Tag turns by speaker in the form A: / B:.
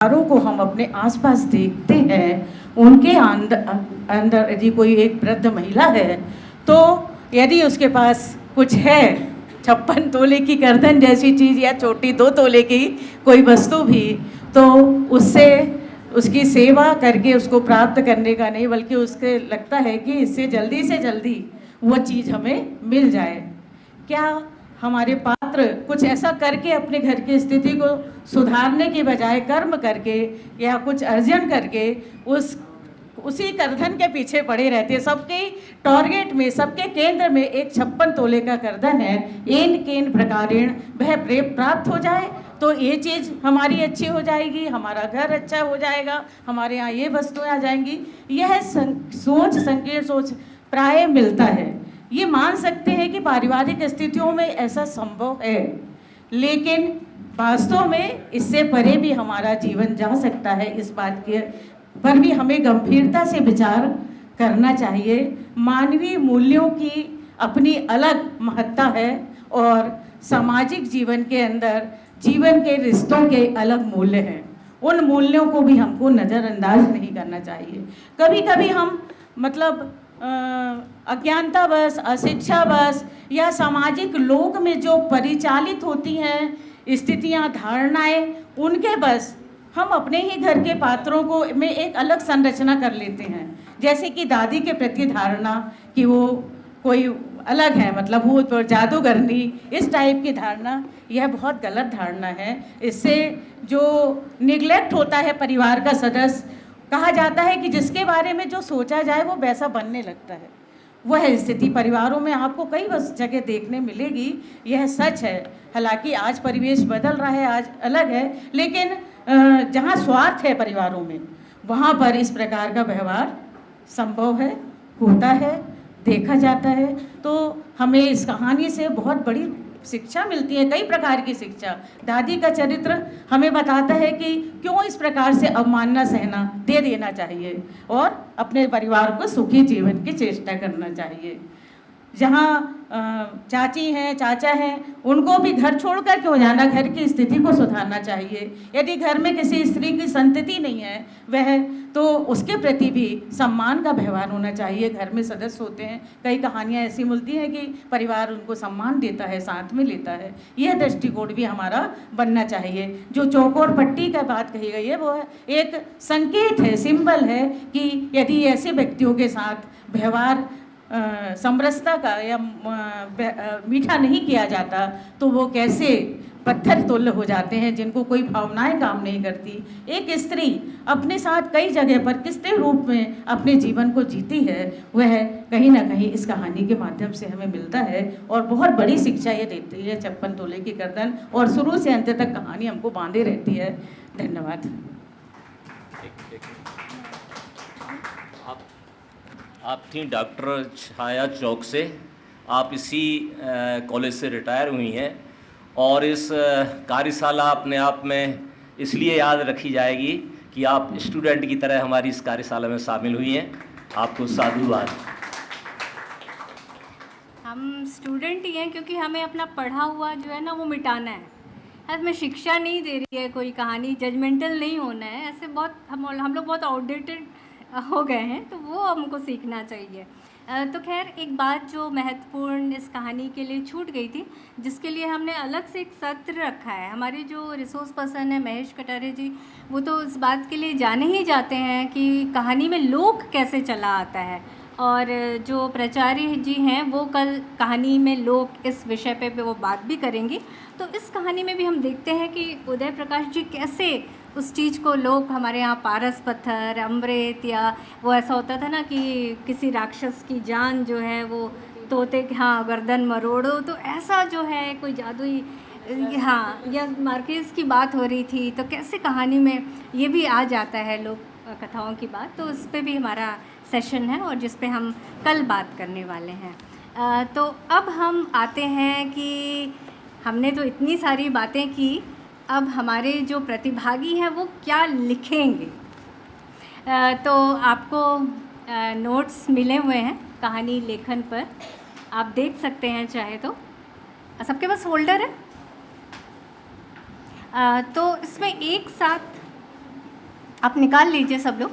A: परिवारों को हम अपने आसपास देखते हैं, उनके अंदर यदि कोई एक वृद्ध महिला है तो यदि उसके पास कुछ है 56 तोले की गर्दन जैसी चीज़ या छोटी 2 तोले की कोई वस्तु भी, तो उससे उसकी सेवा करके उसको प्राप्त करने का नहीं, बल्कि उसके लगता है कि इससे जल्दी से जल्दी वह चीज़ हमें मिल जाए। क्या हमारे पात्र कुछ ऐसा करके अपने घर की स्थिति को सुधारने की बजाय कर्म करके या कुछ अर्जन करके उसी करधन के पीछे पड़े रहते हैं? सबके टारगेट में, सबके केंद्र में एक 56 तोले का करधन है। एन केन प्रकारेण वह प्राप्त हो जाए तो ये चीज़ हमारी अच्छी हो जाएगी, हमारा घर अच्छा हो जाएगा, हमारे यहाँ ये वस्तुएं आ जाएंगी। यह संकीर्ण सोच प्राय मिलता है। ये मान सकते हैं कि पारिवारिक स्थितियों में ऐसा संभव है, लेकिन वास्तव में इससे परे भी हमारा जीवन जा सकता है। इस बात के पर भी हमें गंभीरता से विचार करना चाहिए। मानवीय मूल्यों की अपनी अलग महत्ता है और सामाजिक जीवन के अंदर जीवन के रिश्तों के अलग मूल्य हैं। उन मूल्यों को भी हमको नज़रअंदाज नहीं करना चाहिए। कभी कभी हम अज्ञानतावश, अशिक्षावश या सामाजिक लोक में जो परिचालित होती हैं स्थितियां, धारणाएं, उनके बस हम अपने ही घर के पात्रों को में एक अलग संरचना कर लेते हैं। जैसे कि दादी के प्रति धारणा कि वो कोई अलग है, मतलब वो तो जादूगरनी, इस टाइप की धारणा, यह बहुत गलत धारणा है। इससे जो निगलेक्ट होता है परिवार का सदस्य, कहा जाता है कि जिसके बारे में जो सोचा जाए वो वैसा बनने लगता है। वह स्थिति परिवारों में आपको कई जगह देखने मिलेगी, यह सच है। हालांकि आज परिवेश बदल रहा है, आज अलग है, लेकिन जहाँ स्वार्थ है परिवारों में, वहाँ पर इस प्रकार का व्यवहार संभव है, होता है, देखा जाता है। तो हमें इस कहानी से बहुत बड़ी शिक्षा मिलती है, कई प्रकार की शिक्षा। दादी का चरित्र हमें बताता है कि क्यों इस प्रकार से अवमानना सहना दे देना चाहिए और अपने परिवार को सुखी जीवन की चेष्टा करना चाहिए। जहाँ चाची हैं, चाचा हैं, उनको भी घर छोड़कर क्यों जाना, घर की स्थिति को सुधारना चाहिए। यदि घर में किसी स्त्री की संतति नहीं है वह, तो उसके प्रति भी सम्मान का व्यवहार होना चाहिए। घर में सदस्य होते हैं, कई कहानियाँ ऐसी मिलती हैं कि परिवार उनको सम्मान देता है, साथ में लेता है। यह दृष्टिकोण भी हमारा बनना चाहिए। जो चौकोर पट्टी का बात कही गई है वो एक संकेत है, सिंबल है कि यदि ऐसे व्यक्तियों के साथ व्यवहार समरसता का या मीठा नहीं किया जाता तो वो कैसे पत्थर तुल्य हो जाते हैं, जिनको कोई भावनाएं काम नहीं करती। एक स्त्री अपने साथ कई जगह पर किस रूप में अपने जीवन को जीती है, वह कहीं ना कहीं इस कहानी के माध्यम से हमें मिलता है और बहुत बड़ी शिक्षा ये देती है 56 तोले की गर्दन, और शुरू से अंत तक कहानी हमको बांधे रहती है। धन्यवाद।
B: आप थी डॉक्टर छाया चौक से, आप इसी कॉलेज से रिटायर हुई हैं और इस कार्यशाला अपने आप में इसलिए याद रखी जाएगी कि आप स्टूडेंट की तरह हमारी इस कार्यशाला में शामिल हुई हैं। आपको साधुवाद।
C: हम स्टूडेंट ही हैं क्योंकि हमें अपना पढ़ा हुआ जो है ना वो मिटाना है। हमें शिक्षा नहीं दे रही है कोई कहानी, जजमेंटल नहीं होना है। ऐसे बहुत हम लोग बहुत आउटडेटेड हो गए हैं, तो वो हमको सीखना चाहिए। तो खैर, एक बात जो महत्वपूर्ण इस कहानी के लिए छूट गई थी, जिसके लिए हमने अलग से एक सत्र रखा है। हमारे जो रिसोर्स पर्सन है महेश कटारे जी, वो तो इस बात के लिए जाने ही जाते हैं कि कहानी में लोक कैसे चला आता है, और जो प्राचार्य जी हैं वो कल कहानी में लोक इस विषय पे वो बात भी करेंगी। तो इस कहानी में भी हम देखते हैं कि उदय प्रकाश जी कैसे उस चीज़ को, लोग हमारे यहाँ पारस पत्थर, अमृत, या वो ऐसा होता था ना कि किसी राक्षस की जान जो है वो तोते के हाँ गर्दन मरोड़ो, तो ऐसा जो है कोई जादुई, हाँ, या मार्केस की बात हो रही थी, तो कैसे कहानी में ये भी आ जाता है लोक कथाओं की बात। तो उस पर भी हमारा सेशन है और जिस पे हम कल बात करने वाले हैं। तो अब हम आते हैं कि हमने तो इतनी सारी बातें की, अब हमारे जो प्रतिभागी हैं वो क्या लिखेंगे। तो आपको नोट्स मिले हुए हैं कहानी लेखन पर, आप देख सकते हैं चाहे तो। सबके पास फोल्डर है। तो इसमें एक साथ आप निकाल लीजिए सब लोग।